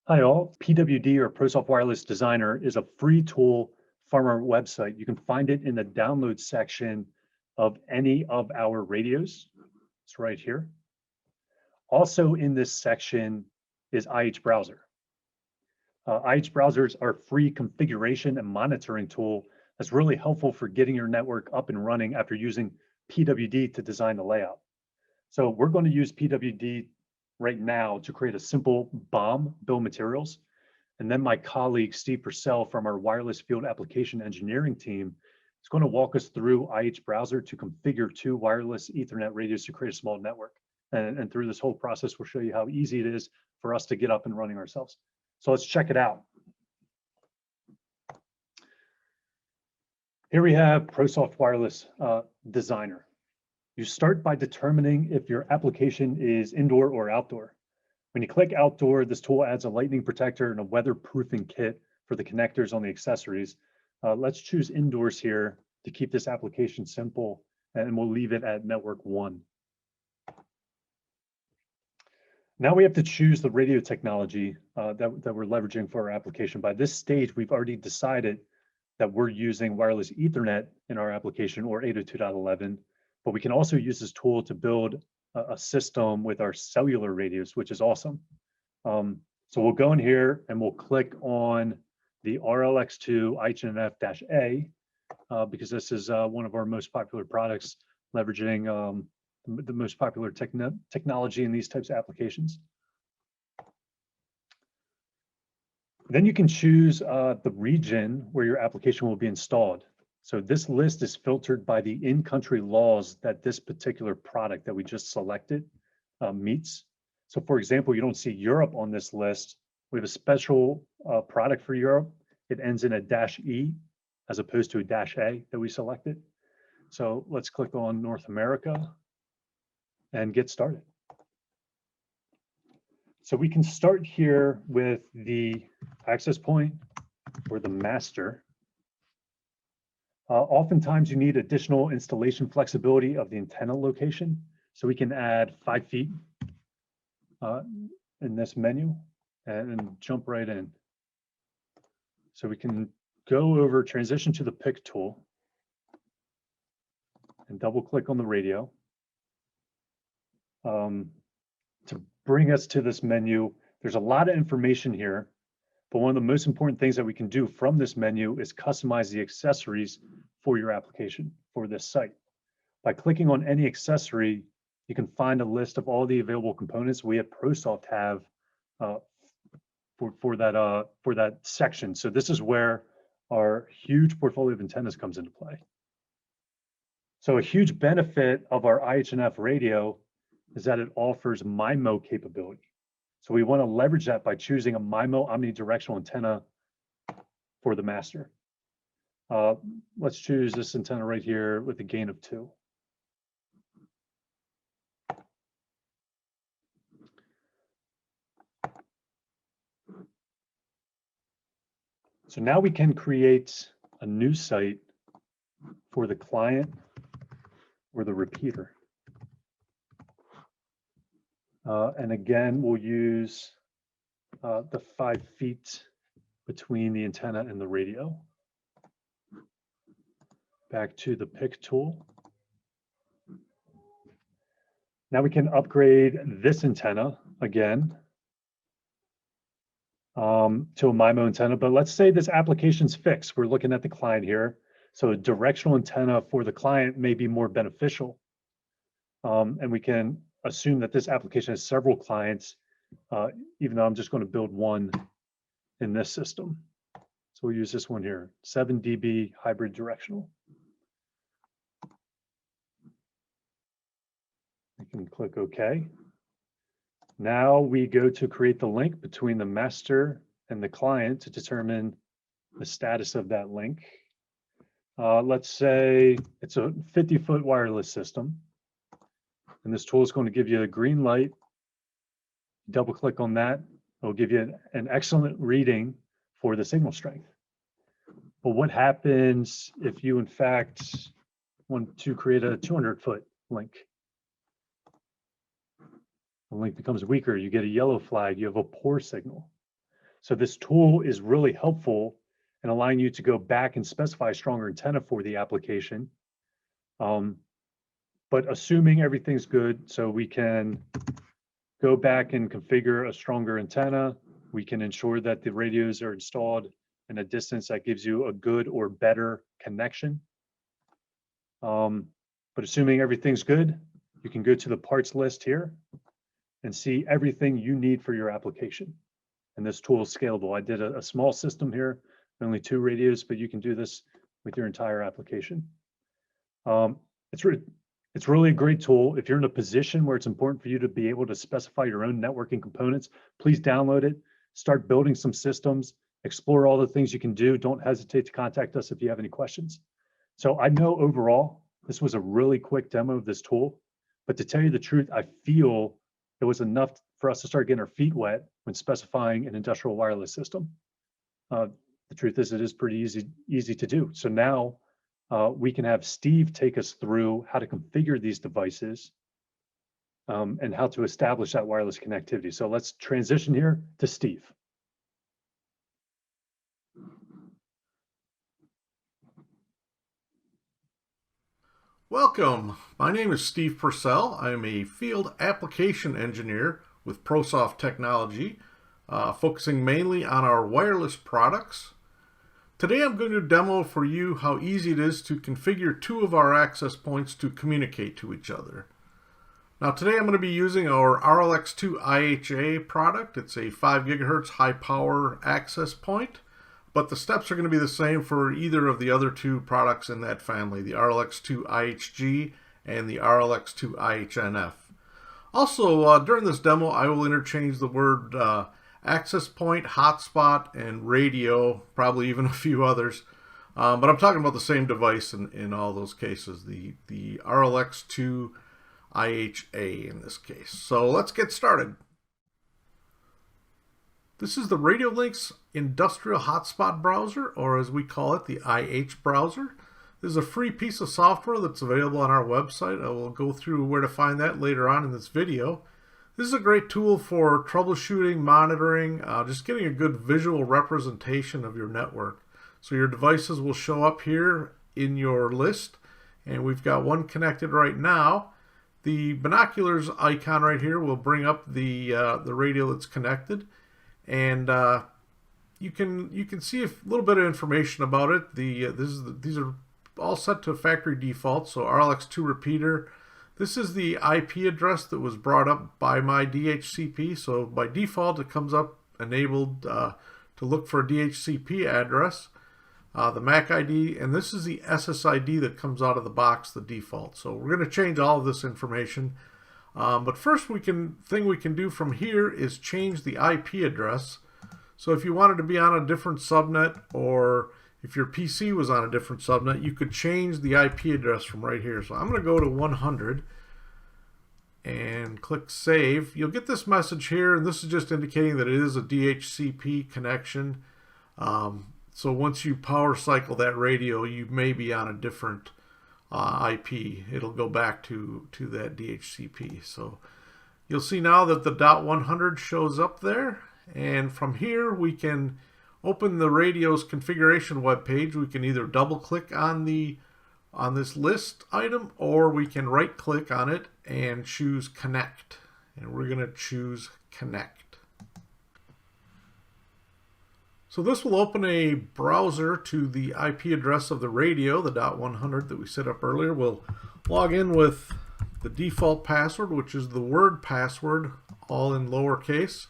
Hi all, PWD or ProSoft Wireless Designer is a free tool from our website. You can find it in the download section of any of our radios. It's right here. Also in this section is IH Browser. IH Browser is our free configuration and monitoring tool that's really helpful for getting your network up and running after using PWD to design the layout. So we're going to use PWD right now to create a simple BOM, bill of materials. And then my colleague, Steve Purcell from our wireless field application engineering team is going to walk us through IH Browser to configure 2 wireless Ethernet radios to create a small network. And through this whole process, we'll show you how easy it is for us to get up and running ourselves. So let's check it out. Here we have ProSoft Wireless Designer. You start by determining if your application is indoor or outdoor. When you click outdoor, this tool adds a lightning protector and a weatherproofing kit for the connectors on the accessories. Let's choose indoors here to keep this application simple, and we'll leave it at network 1. Now we have to choose the radio technology that we're leveraging for our application. By this stage, we've already decided that we're using wireless Ethernet in our application or 802.11. But we can also use this tool to build a system with our cellular radios, which is awesome. So we'll go in here and we'll click on the RLX2 IHNF-A because this is one of our most popular products, leveraging the most popular technology in these types of applications. Then you can choose the region where your application will be installed. So this list is filtered by the in-country laws that this particular product that we just selected meets. So for example, you don't see Europe on this list. We have a special product for Europe. It ends in a -E as opposed to a -A that we selected. So let's click on North America and get started. So we can start here with the access point or the master. Oftentimes you need additional installation flexibility of the antenna location. So we can add 5 feet in this menu and jump right in. So we can go over, transition to the pick tool and double click on the radio. To bring us to this menu, there's a lot of information here. But one of the most important things that we can do from this menu is customize the accessories for your application for this site. By clicking on any accessory, you can find a list of all the available components we at ProSoft have for that section. So this is where our huge portfolio of antennas comes into play. So a huge benefit of our IHNF radio is that it offers MIMO capability. So we want to leverage that by choosing a MIMO omnidirectional antenna for the master. Let's choose this antenna right here with a gain of 2. So now we can create a new site for the client or the repeater. And again, we'll use the 5 feet between the antenna and the radio. Back to the pick tool. Now we can upgrade this antenna again to a MIMO antenna, but let's say this application's fixed. We're looking at the client here. So a directional antenna for the client may be more beneficial. And we can assume that this application has several clients, even though I'm just going to build one in this system. So we'll use this one here, 7 dB hybrid directional. We can click OK. Now we go to create the link between the master and the client to determine the status of that link. Let's say it's a 50-foot wireless system. And this tool is going to give you a green light. Double click on that. It'll give you an excellent reading for the signal strength. But what happens if you, in fact, want to create a 200-foot link? The link becomes weaker. You get a yellow flag. You have a poor signal. So this tool is really helpful in allowing you to go back and specify a stronger antenna for the application. But assuming everything's good, so we can go back and configure a stronger antenna. We can ensure that the radios are installed in a distance that gives you a good or better connection. But assuming everything's good, you can go to the parts list here and see everything you need for your application. And this tool is scalable. I did a small system here, only 2 radios, but you can do this with your entire application. It's really a great tool. If you're in a position where it's important for you to be able to specify your own networking components, please download it, start building some systems, explore all the things you can do. Don't hesitate to contact us if you have any questions. So I know overall, this was a really quick demo of this tool, but to tell you the truth, I feel it was enough for us to start getting our feet wet when specifying an industrial wireless system. The truth is, it is pretty easy to do. So now we can have Steve take us through how to configure these devices and how to establish that wireless connectivity. So let's transition here to Steve. Welcome. My name is Steve Purcell. I am a field application engineer with ProSoft technology, focusing mainly on our wireless products. Today I'm going to demo for you how easy it is to configure 2 of our access points to communicate to each other. Now today I'm going to be using our RLX2 IHA product. It's a 5 gigahertz high power access point, but the steps are going to be the same for either of the other 2 products in that family, the RLX2 IHG and the RLX2 IHNF. Also, during this demo, I will interchange the word access point, hotspot, and radio, probably even a few others. But I'm talking about the same device in all those cases, the RLX2 IHA in this case. So let's get started. This is the RadioLink's Industrial Hotspot Browser, or as we call it, the IH browser. This is a free piece of software that's available on our website. I will go through where to find that later on in this video. This is a great tool for troubleshooting, monitoring, just getting a good visual representation of your network. So your devices will show up here in your list, and we've got one connected right now. The binoculars icon right here will bring up the radio that's connected, and you can see a little bit of information about it. These are all set to factory default. So RLX2 repeater. This is the IP address that was brought up by my DHCP. So by default, it comes up enabled to look for a DHCP address. The MAC ID, and this is the SSID that comes out of the box, the default. So we're going to change all of this information. But first thing we can do from here is change the IP address. So if you wanted to be on a different subnet, or if your PC was on a different subnet, you could change the IP address from right here. So I'm going to go to 100 and click Save. You'll get this message here, and this is just indicating that it is a DHCP connection. So once you power cycle that radio, you may be on a different IP. It'll go back to that DHCP. So you'll see now that the .100 shows up there, and from here we can open the radio's configuration web page. We can either double click on this list item, or we can right click on it and choose connect, and we're going to choose connect. So this will open a browser to the IP address of the radio, the .100 that we set up earlier. We'll log in with the default password, which is the word password, all in lowercase.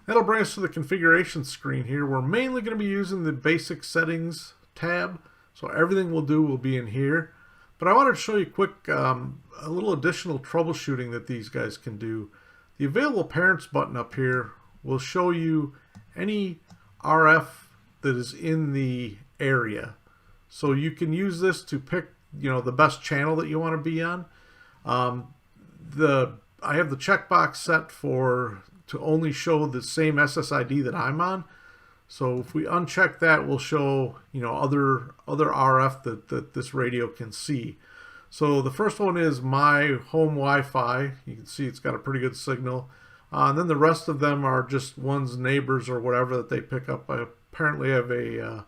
That'll bring us to the configuration screen here. We're mainly going to be using the basic settings tab, so everything we'll do will be in here. But I wanted to show you quick, a little additional troubleshooting that these guys can do. The available parents button up here will show you any RF that is in the area. So you can use this to pick, the best channel that you want to be on. I have the checkbox set to only show the same SSID that I'm on. So if we uncheck that, we'll show other RF that this radio can see. So the first one is my home Wi-Fi. You can see it's got a pretty good signal. And then the rest of them are just one's neighbors or whatever that they pick up. I apparently have a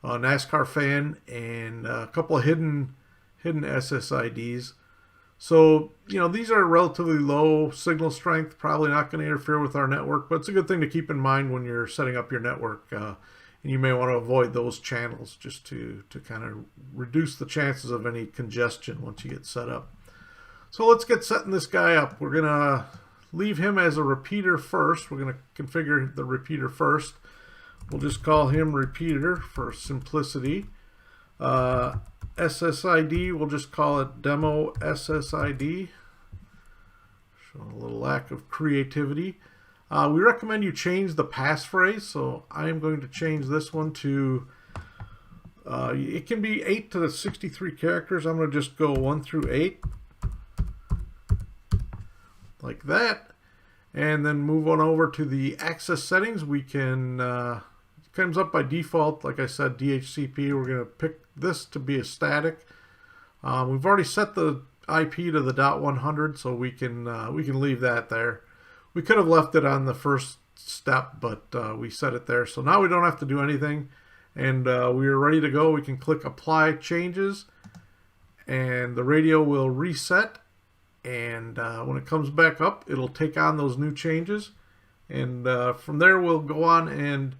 NASCAR fan and a couple of hidden SSIDs. So, these are relatively low signal strength, probably not going to interfere with our network, but it's a good thing to keep in mind when you're setting up your network. And you may want to avoid those channels just to kind of reduce the chances of any congestion once you get set up. So let's get setting this guy up. We're going to leave him as a repeater first. We're going to configure the repeater first. We'll just call him repeater for simplicity. SSID, we'll just call it demo SSID. Showing a little lack of creativity. We recommend you change the passphrase, so I am going to change this one to, it can be 8 to the 63 characters. I'm going to just go 1 through 8. Like that, and then move on over to the access settings. We can it comes up by default, like I said, DHCP. We're going to pick this to be a static. We've already set the IP to the .100, so we can leave that there. We could have left it on the first step, but we set it there, so now we don't have to do anything, and we are ready to go. We can click apply changes, and the radio will reset. And when it comes back up, it'll take on those new changes. And from there, we'll go on and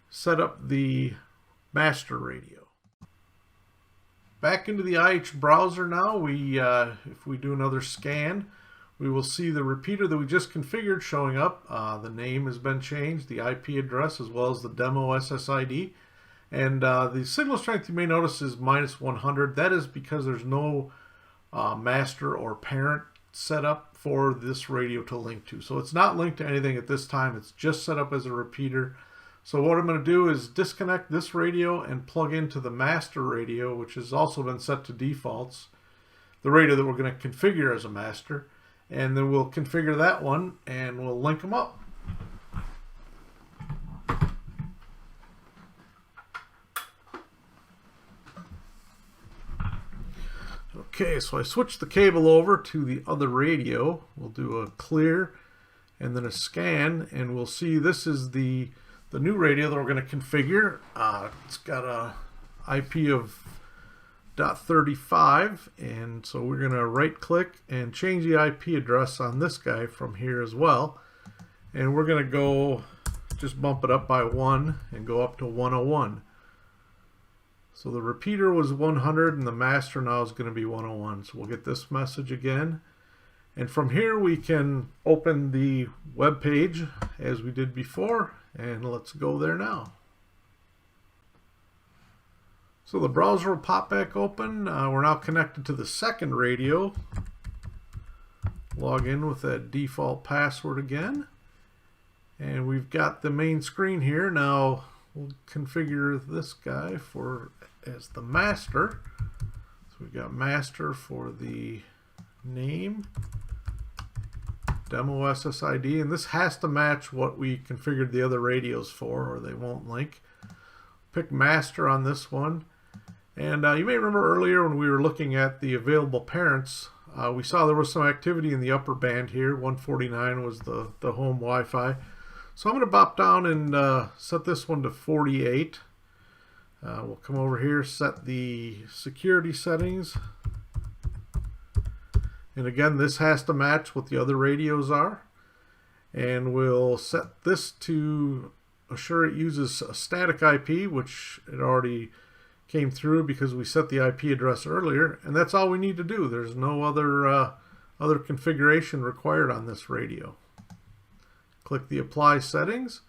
set up the master radio. Back into the IH browser now. If we do another scan, we will see the repeater that we just configured showing up. The name has been changed, the IP address, as well as the demo SSID. And the signal strength, you may notice, is -100. That is because there's no master or parent setup for this radio to link to. So it's not linked to anything at this time. It's just set up as a repeater. So what I'm going to do is disconnect this radio and plug into the master radio, which has also been set to defaults, the radio that we're going to configure as a master. And then we'll configure that one and we'll link them up. Okay, so I switched the cable over to the other radio. We'll do a clear and then a scan, and we'll see this is the new radio that we're going to configure. It's got a IP of .35, and so we're going to right click and change the IP address on this guy from here as well. And we're going to go just bump it up by 1 and go up to 101. So the repeater was 100 and the master now is going to be 101. So we'll get this message again. And from here we can open the web page as we did before, and let's go there now. So the browser will pop back open. We're now connected to the second radio. Log in with that default password again. And we've got the main screen here. Now we'll configure this guy as the master. So we've got master for the name, demo SSID, and this has to match what we configured the other radios for, or they won't link. Pick master on this one. And you may remember earlier when we were looking at the available parents, we saw there was some activity in the upper band here. 149 was the home Wi-Fi. So I'm going to bop down and set this one to 48. We'll come over here, set the security settings. And again, this has to match what the other radios are. And we'll set this to assure it uses a static IP, which it already came through because we set the IP address earlier. And that's all we need to do. There's no other configuration required on this radio. Click the apply settings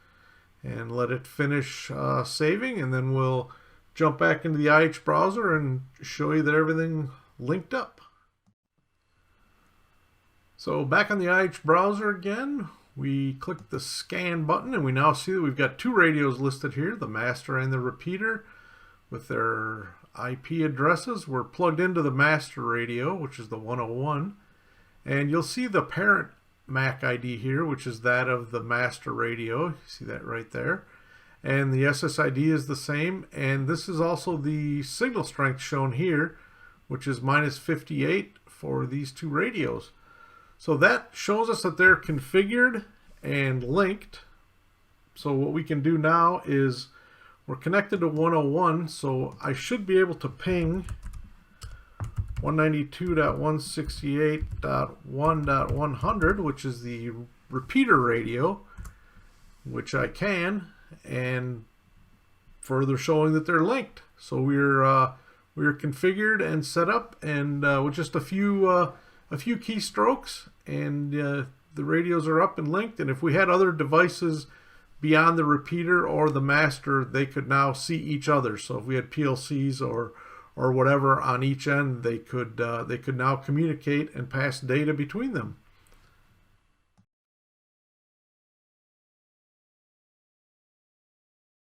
and let it finish saving, and then we'll jump back into the IH browser and show you that everything linked up. So back on the IH browser again, we click the scan button and we now see that we've got two radios listed here, the master and the repeater, with their IP addresses. We're plugged into the master radio, which is the 101, and you'll see the parent MAC ID here, which is that of the master radio. You see that right there. And the SSID is the same, and this is also the signal strength shown here, which is -58 for these two radios. So that shows us that they're configured and linked. So what we can do now is we're connected to 101, so I should be able to ping 192.168.1.100, which is the repeater radio, which I can, and further showing that they're linked. So we're configured and set up, and with just a few keystrokes, and the radios are up and linked. And if we had other devices beyond the repeater or the master, they could now see each other. So if we had PLCs or whatever on each end, they could now communicate and pass data between them.